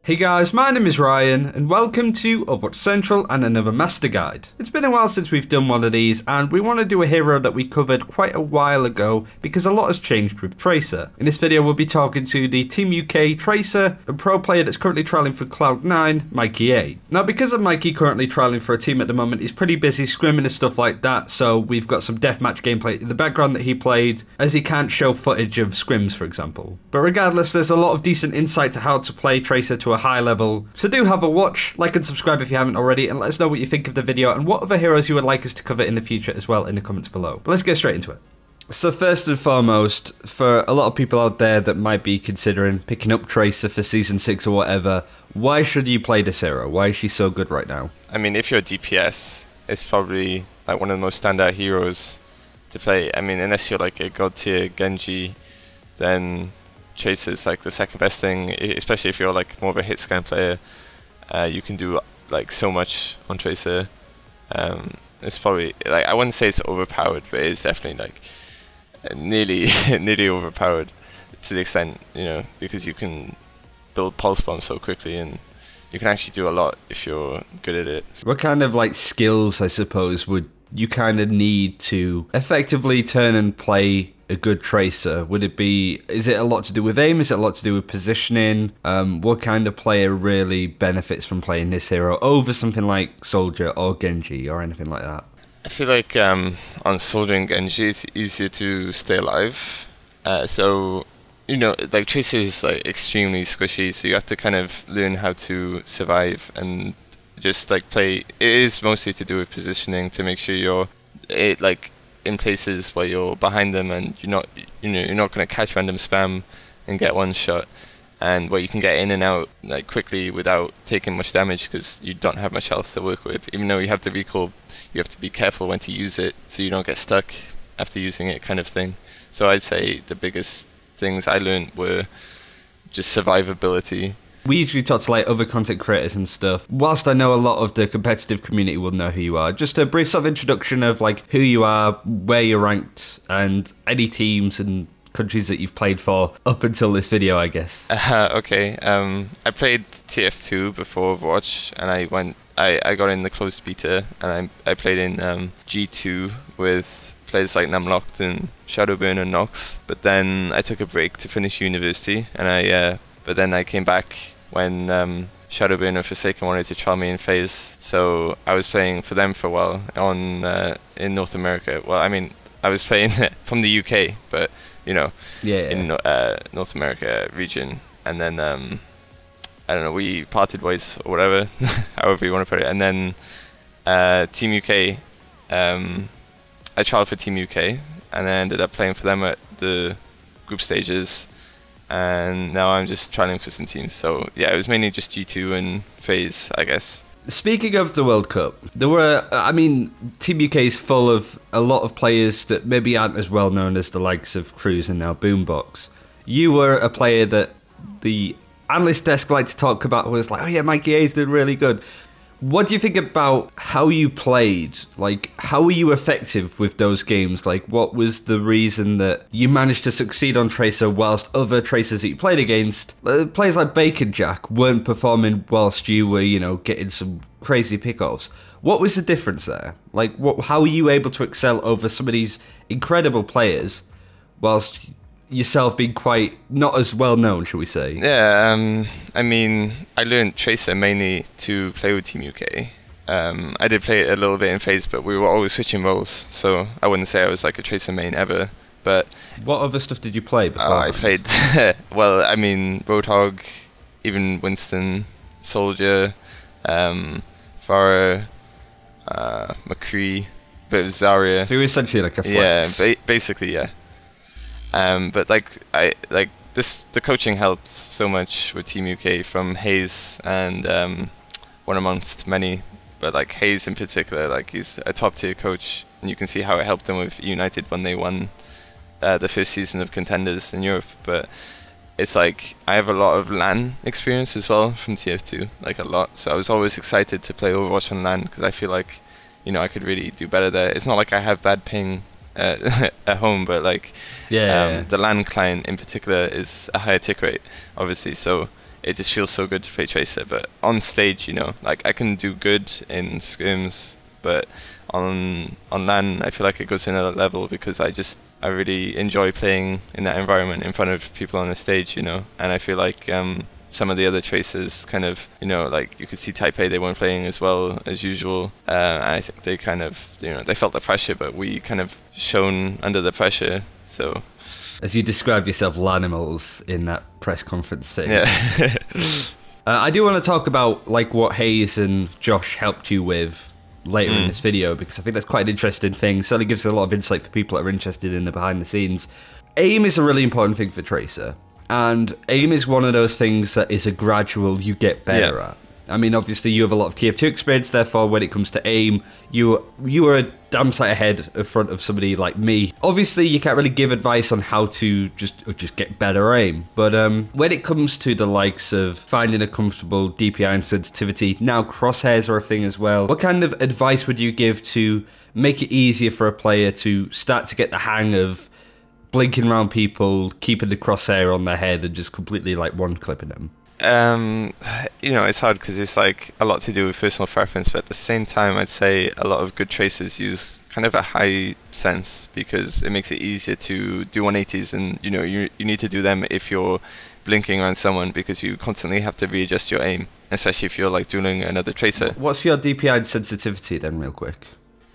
Hey guys, my name is Ryan, and welcome to Overwatch Central and another Master Guide. It's been a while since we've done one of these, and we want to do a hero that we covered quite a while ago, because a lot has changed with Tracer. In this video, we'll be talking to the Team UK Tracer, a pro player that's currently trialling for Cloud9, MikeyA. Now, because of Mikey currently trialling for a team at the moment, he's pretty busy scrimming and stuff like that, so we've got some deathmatch gameplay in the background that he played, as he can't show footage of scrims, for example. But regardless, there's a lot of decent insight to how to play Tracer to a high level, so do have a watch, like and subscribe if you haven't already, and let us know what you think of the video and what other heroes you would like us to cover in the future as well in the comments below. But let's get straight into it. So first and foremost, for a lot of people out there that might be considering picking up Tracer for Season 6 or whatever, why should you play this hero? Why is she so good right now? I mean, if you're a DPS, it's probably like one of the most standout heroes to play. I mean, unless you're like a god tier Genji, then Tracer's like the second best thing, especially if you're like more of a hit scan player. You can do like so much on Tracer. It's probably like, I wouldn't say it's overpowered, but it's definitely like nearly overpowered to the extent, you know, because you can build pulse bombs so quickly and you can actually do a lot if you're good at it. What kind of like skills, I suppose, would you kind of need to effectively turn and play a good Tracer? Would it be, is it a lot to do with aim? Is it a lot to do with positioning? What kind of player really benefits from playing this hero over something like Soldier or Genji or anything like that? I feel like on Soldier and Genji it's easier to stay alive. So, you know, like Tracer is like extremely squishy, so you have to kind of learn how to survive and just like play. It is mostly to do with positioning, to make sure you're like in places where you're behind them and you're not going to catch random spam and get one shot, and where you can get in and out like quickly without taking much damage because you don't have much health to work with. Even though you have to recall, you have to be careful when to use it so you don't get stuck after using it, kind of thing. So I'd say the biggest things I learned were just survivability. We usually talk to like other content creators and stuff. Whilst I know a lot of the competitive community will know who you are, just a brief sort of introduction of like who you are, where you're ranked, and any teams and countries that you've played for up until this video, I guess. Okay, I played TF2 before Overwatch, and I got in the closed beta, and I played in G2 with players like Namlocked and Shadowburn and Nox. But then I took a break to finish university, and but then I came back when Shadowburn and Forsaken wanted to trial me in FaZe. So I was playing for them for a while in North America. Well, I mean, I was playing from the UK, but you know, in North America region. And then I don't know, we parted ways or whatever, however you want to put it. And then Team UK, I trialed for Team UK, and then ended up playing for them at the group stages. And now I'm just trialing for some teams. So yeah, it was mainly just G2 and FaZe, I guess. Speaking of the World Cup, there were, I mean, Team UK is full of a lot of players that maybe aren't as well known as the likes of Cruz and now Boombox. You were a player that the analyst desk liked to talk about, was like, oh yeah, MikeyA is doing really good. What do you think about how you played? Like, how were you effective with those games? Like, what was the reason that you managed to succeed on Tracer whilst other Tracers that you played against, players like Bacon Jack, weren't performing whilst you were, you know, getting some crazy pickoffs? What was the difference there? Like, how were you able to excel over some of these incredible players whilst yourself being quite not as well known, shall we say? Yeah, I mean, I learned Tracer mainly to play with Team UK. I did play it a little bit in FaZe, but we were always switching roles, so I wouldn't say I was like a Tracer main ever. But what other stuff did you play before? I played, well, I mean, Roadhog, even Winston, Soldier, Farah, McCree, bit of Zarya. So you were essentially like a flex. Yeah, basically, yeah. But like the coaching helped so much with Team UK from Hayes and one amongst many, but like Hayes in particular, like he's a top tier coach, and you can see how it helped them with United when they won the first season of Contenders in Europe. But it's like I have a lot of LAN experience as well from TF2, like a lot. So I was always excited to play Overwatch on LAN because I feel like, you know, I could really do better there. It's not like I have bad ping at home, but like the LAN client in particular is a higher tick rate, obviously, so it just feels so good to play Tracer. But on stage, you know, like I can do good in scrims, but on LAN, I feel like it goes to another level because I really enjoy playing in that environment in front of people on the stage, you know. And I feel like some of the other Tracers kind of, you know, like you could see Taipei, they weren't playing as well as usual. And I think they kind of, you know, they felt the pressure, but we kind of shone under the pressure. So, as you described yourself, Lanimals in that press conference thing. Yeah. I do want to talk about like what Hayes and Josh helped you with later in this video, because I think that's quite an interesting thing. Certainly gives a lot of insight for people that are interested in the behind the scenes. Aim is a really important thing for Tracer, and aim is one of those things that is a gradual, you get better at. I mean, obviously you have a lot of TF2 experience, therefore when it comes to aim, you are a damn sight ahead in front of somebody like me. Obviously you can't really give advice on how to just get better aim, but when it comes to the likes of finding a comfortable DPI and sensitivity, now crosshairs are a thing as well. What kind of advice would you give to make it easier for a player to start to get the hang of blinking around people, keeping the crosshair on their head and just completely like one-clipping them? You know, it's hard because it's like a lot to do with personal preference, but at the same time I'd say a lot of good tracers use kind of a high sense because it makes it easier to do 180s, and you know, you need to do them if you're blinking around someone because you constantly have to readjust your aim, especially if you're like dueling another tracer. What's your DPI and sensitivity then, real quick?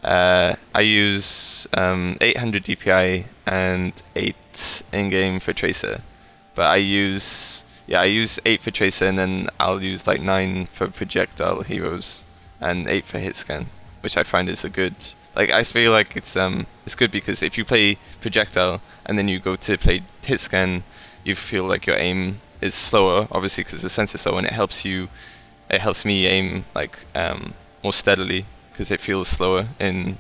I use 800 DPI and 8 in-game for tracer, but I use 8 for Tracer, and then I'll use like 9 for projectile heroes and 8 for hit scan, which I find is a good, like I feel like it's good because if you play projectile and then you go to play hit scan, you feel like your aim is slower, obviously because the sensor's slow, and it helps me aim like more steadily because it feels slower in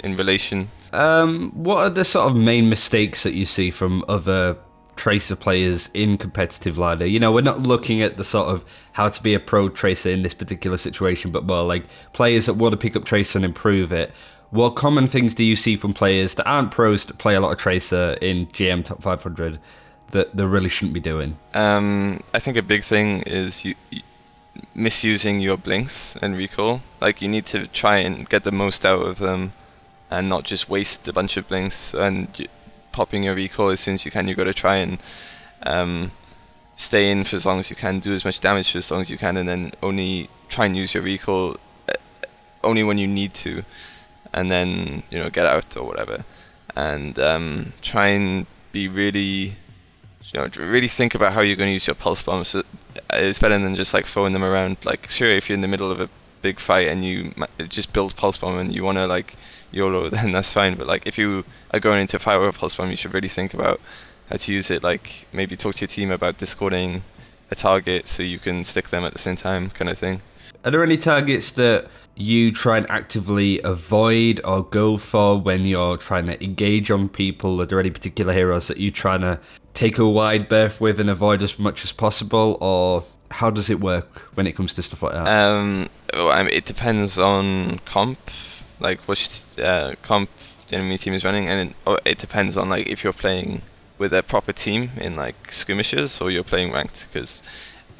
relation. What are the sort of main mistakes that you see from other Tracer players in competitive ladder? You know, we're not looking at the sort of how to be a pro Tracer in this particular situation, but more like players that want to pick up Tracer and improve it. What common things do you see from players that aren't pros that play a lot of Tracer in GM Top 500 that they really shouldn't be doing? I think a big thing is you misusing your blinks and recall. Like you need to try and get the most out of them and not just waste a bunch of blinks and popping your recall as soon as you can. You've got to try and stay in for as long as you can, do as much damage for as long as you can, and then only try and use your recall only when you need to, and then, you know, get out or whatever. And try and be really, you know, really think about how you're going to use your pulse bombs. So it's better than just like throwing them around. Like sure, if you're in the middle of a big fight and you just build pulse bomb and you want to like YOLO, then that's fine. But like if you are going into a fight with a pulse bomb, you should really think about how to use it. Like maybe talk to your team about discording a target so you can stick them at the same time, kind of thing. Are there any targets that you try and actively avoid or go for when you're trying to engage on people? Are there any particular heroes that you're trying to take a wide berth with and avoid as much as possible, or how does it work when it comes to stuff like that? Well, I mean, it depends on comp, like which comp the enemy team is running, and it depends on like if you're playing with a proper team in like skirmishes or you're playing ranked, because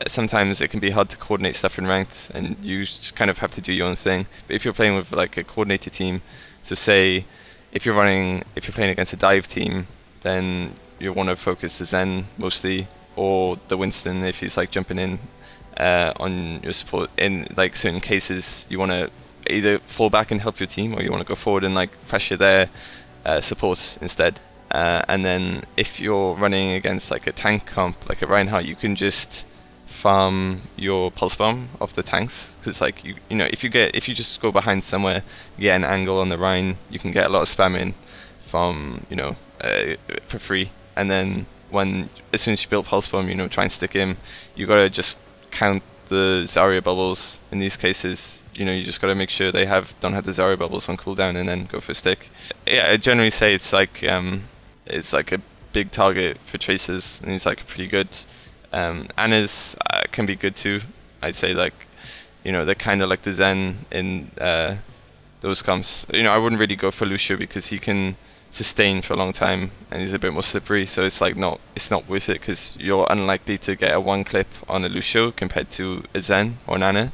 sometimes it can be hard to coordinate stuff in ranked and you just kind of have to do your own thing. But if you're playing with like a coordinated team, so say if you're playing against a dive team, then you want to focus the Zen mostly, or the Winston if he's like jumping in on your support. In like certain cases you want to either fall back and help your team, or you want to go forward and like pressure their supports instead. And then if you're running against like a tank comp like a Reinhardt, you can just farm your pulse bomb off the tanks, because like you know if you just go behind somewhere, you get an angle on the Rhine, you can get a lot of spam in from, you know, for free. And then as soon as you build pulse bomb, you know, try and stick him, you gotta just count the Zarya bubbles. In these cases, you know, you just gotta make sure they don't have the Zarya bubbles on cooldown, and then go for a stick. Yeah, I generally say it's like a big target for tracers, and he's like pretty good. Anna's can be good too. I'd say, like, you know, they're kind of like the Zen in those comps. You know, I wouldn't really go for Lucio because he can sustain for a long time, and he's a bit more slippery. So it's like it's not worth it because you're unlikely to get a one clip on a Lucio compared to a Zen or Nana.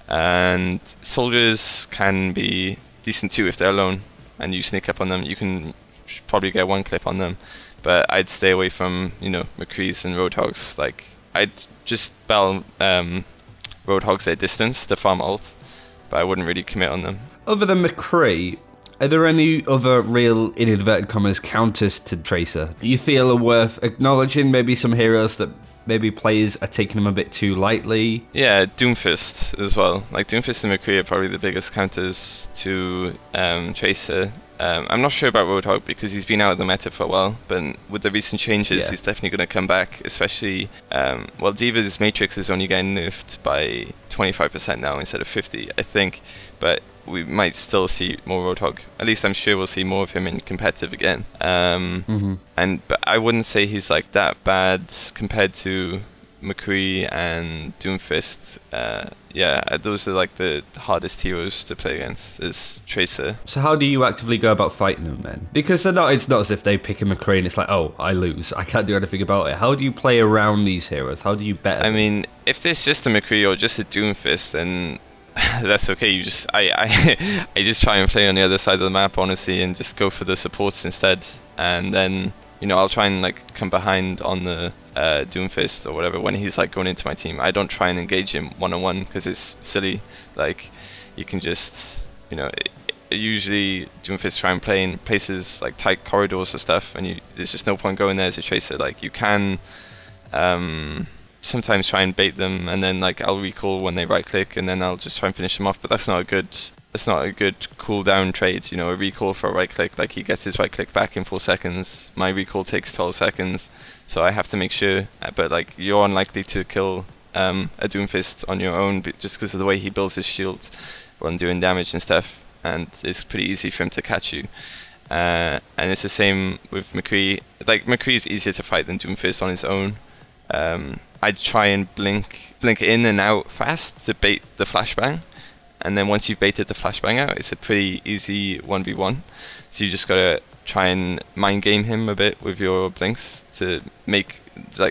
And soldiers can be decent too if they're alone and you sneak up on them. You can probably get one clip on them, but I'd stay away from McCrees and Roadhogs. Like I'd just bell Roadhogs at distance to farm ult, but I wouldn't really commit on them. Other than McCree, are there any other real, in inverted commas, counters to Tracer you feel are worth acknowledging? Maybe some heroes that maybe players are taking them a bit too lightly? Yeah, Doomfist as well. Like Doomfist and McCree are probably the biggest counters to Tracer. I'm not sure about Roadhog because he's been out of the meta for a while, but with the recent changes, he's definitely going to come back, especially, well, D.Va's Matrix is only getting nerfed by 25% now instead of 50, I think, but we might still see more Roadhog. At least I'm sure we'll see more of him in competitive again. But I wouldn't say he's like that bad compared to McCree and Doomfist. Yeah, those are like the hardest heroes to play against is Tracer. So how do you actively go about fighting them then? Because it's not as if they pick a McCree and it's like, oh, I lose, I can't do anything about it. How do you play around these heroes? How do you better them? I mean, if there's just a McCree or just a Doomfist, then that's okay. You just I just try and play on the other side of the map, honestly, and just go for the supports instead. And then I'll try and like come behind on the Doomfist or whatever when he's like going into my team. I don't try and engage him one-on-one because it's silly. Like you can just usually Doomfist try and play in places like tight corridors or stuff, and there's just no point going there as a Tracer. Like you can sometimes try and bait them, and then like I'll recall when they right click, and then I'll just try and finish them off. But that's not a good cooldown trade. A recall for a right click, like he gets his right click back in 4 seconds. My recall takes 12 seconds, so I have to make sure. But like you're unlikely to kill a Doomfist on your own just because of the way he builds his shield when doing damage and stuff, and it's pretty easy for him to catch you. And it's the same with McCree. Like McCree is easier to fight than Doomfist on his own. I'd try and blink in and out fast to bait the flashbang, and then once you've baited the flashbang out, it's a pretty easy 1v1. So you just gotta try and mind game him a bit with your blinks to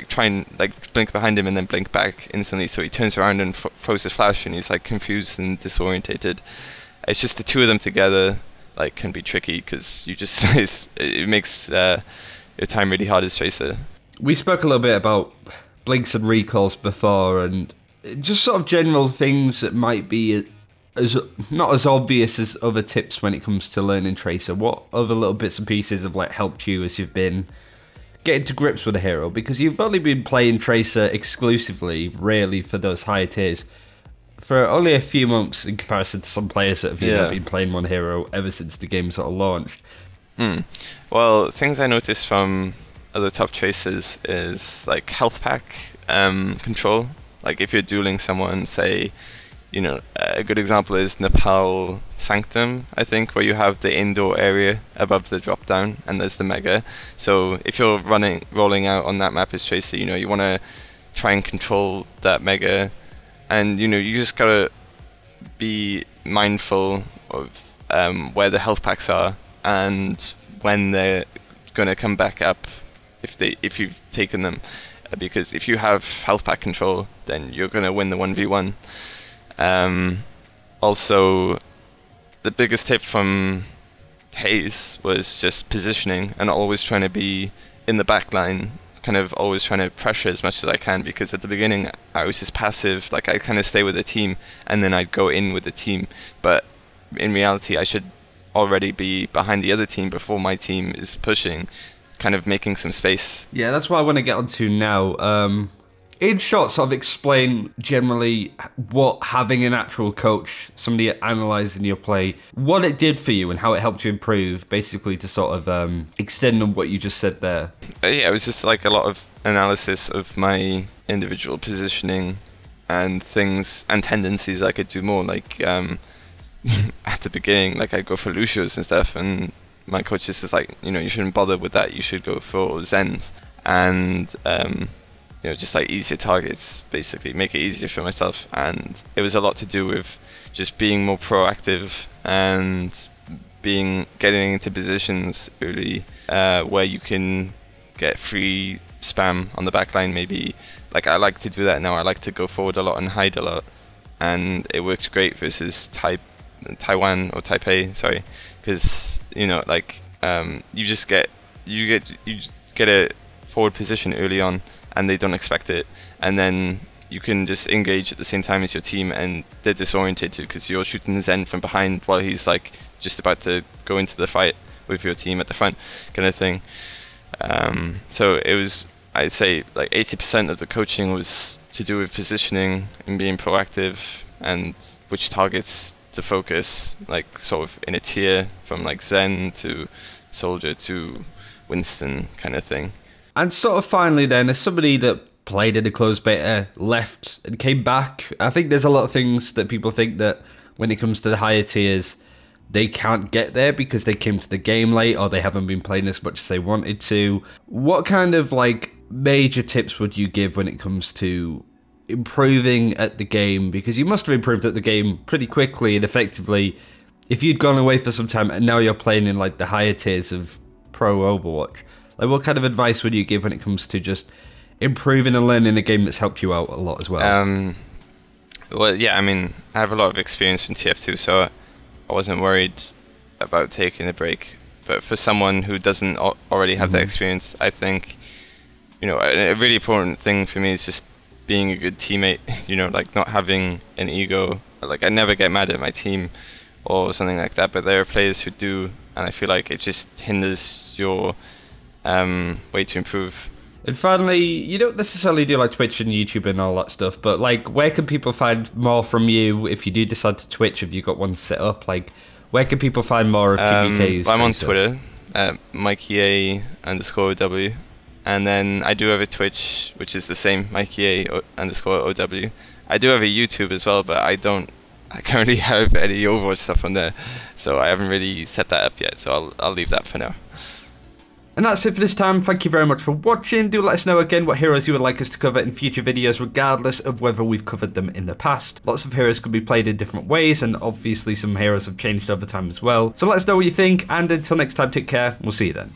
try and blink behind him and then blink back instantly, so he turns around and throws his flash and he's like confused and disorientated. It's just the two of them together like can be tricky because you just it makes your time really hard as Tracer. We spoke a little bit about blinks and recalls before, and just sort of general things that might be not as obvious as other tips when it comes to learning Tracer. What other little bits and pieces have like helped you as you've been getting to grips with a hero? Because you've only been playing Tracer exclusively, really, for those higher tiers for only a few months in comparison to some players that have been playing one hero ever since the game sort of launched. Well, things I noticed from other top Tracers is like health pack control. Like if you're dueling someone, say, a good example is Nepal Sanctum, I think, where you have the indoor area above the drop down and there's the mega. So if you're rolling out on that map as Tracer, you want to try and control that mega, and you just gotta be mindful of where the health packs are and when they're gonna come back up if you've taken them, because if you have health pack control, then you're gonna win the 1v1. Also, the biggest tip from Hayes was just positioning and always trying to be in the back line, kind of always trying to pressure as much as I can, because at the beginning I was just passive, like I kind of stay with the team and then I'd go in with the team, but in reality I should already be behind the other team before my team is pushing, kind of making some space. Yeah, that's what I want to get onto now. In short, sort of explain generally what having an actual coach, somebody analysing your play, what it did for you and how it helped you improve, basically to sort of extend on what you just said there. Yeah, it was just like a lot of analysis of my individual positioning and things and tendencies I could do more. Like at the beginning, like I'd go for Lucios and stuff, and my coach is just like, you shouldn't bother with that, you should go for Zens. And just like easier targets, basically make it easier for myself. And it was a lot to do with just being more proactive and getting into positions early where you can get free spam on the backline. Maybe like I like to do that now. I like to go forward a lot and hide a lot, and it works great versus Taiwan or Taipei. Sorry, because like you get a forward position early on, and they don't expect it, and then you can just engage at the same time as your team, and they're disoriented because you're shooting Zen from behind while he's like just about to go into the fight with your team at the front, kind of thing. So it was, I'd say, like 80% of the coaching was to do with positioning and being proactive and which targets to focus, like sort of in a tier from like Zen to Soldier to Winston kind of thing. And sort of finally then, as somebody that played in the closed beta, left and came back, I think there's a lot of things that people think that when it comes to the higher tiers, they can't get there because they came to the game late or they haven't been playing as much as they wanted to. What kind of like major tips would you give when it comes to improving at the game? Because you must have improved at the game pretty quickly and effectively. If you'd gone away for some time and now you're playing in like the higher tiers of pro Overwatch, like what kind of advice would you give when it comes to just improving and learning a game that's helped you out a lot as well? Well, yeah, I mean, I have a lot of experience from TF2, so I wasn't worried about taking a break. But for someone who doesn't already have that experience, I think, a really important thing for me is just being a good teammate, like not having an ego. Like I never get mad at my team or something like that, but there are players who do, and I feel like it just hinders your way to improve. And finally, you don't necessarily do like Twitch and YouTube and all that stuff, but like where can people find more from you if you do decide to Twitch, if you've got one set up? Like where can people find more of TBK's? I'm on Twitter, MikeyA_OW, and then I do have a Twitch, which is the same, MikeyA_OW. I do have a YouTube as well, but I currently have any Overwatch stuff on there, so I haven't really set that up yet, so I'll leave that for now. And that's it for this time. Thank you very much for watching. Do let us know again what heroes you would like us to cover in future videos, regardless of whether we've covered them in the past. Lots of heroes could be played in different ways, and obviously some heroes have changed over time as well. So let us know what you think, and until next time, take care, we'll see you then.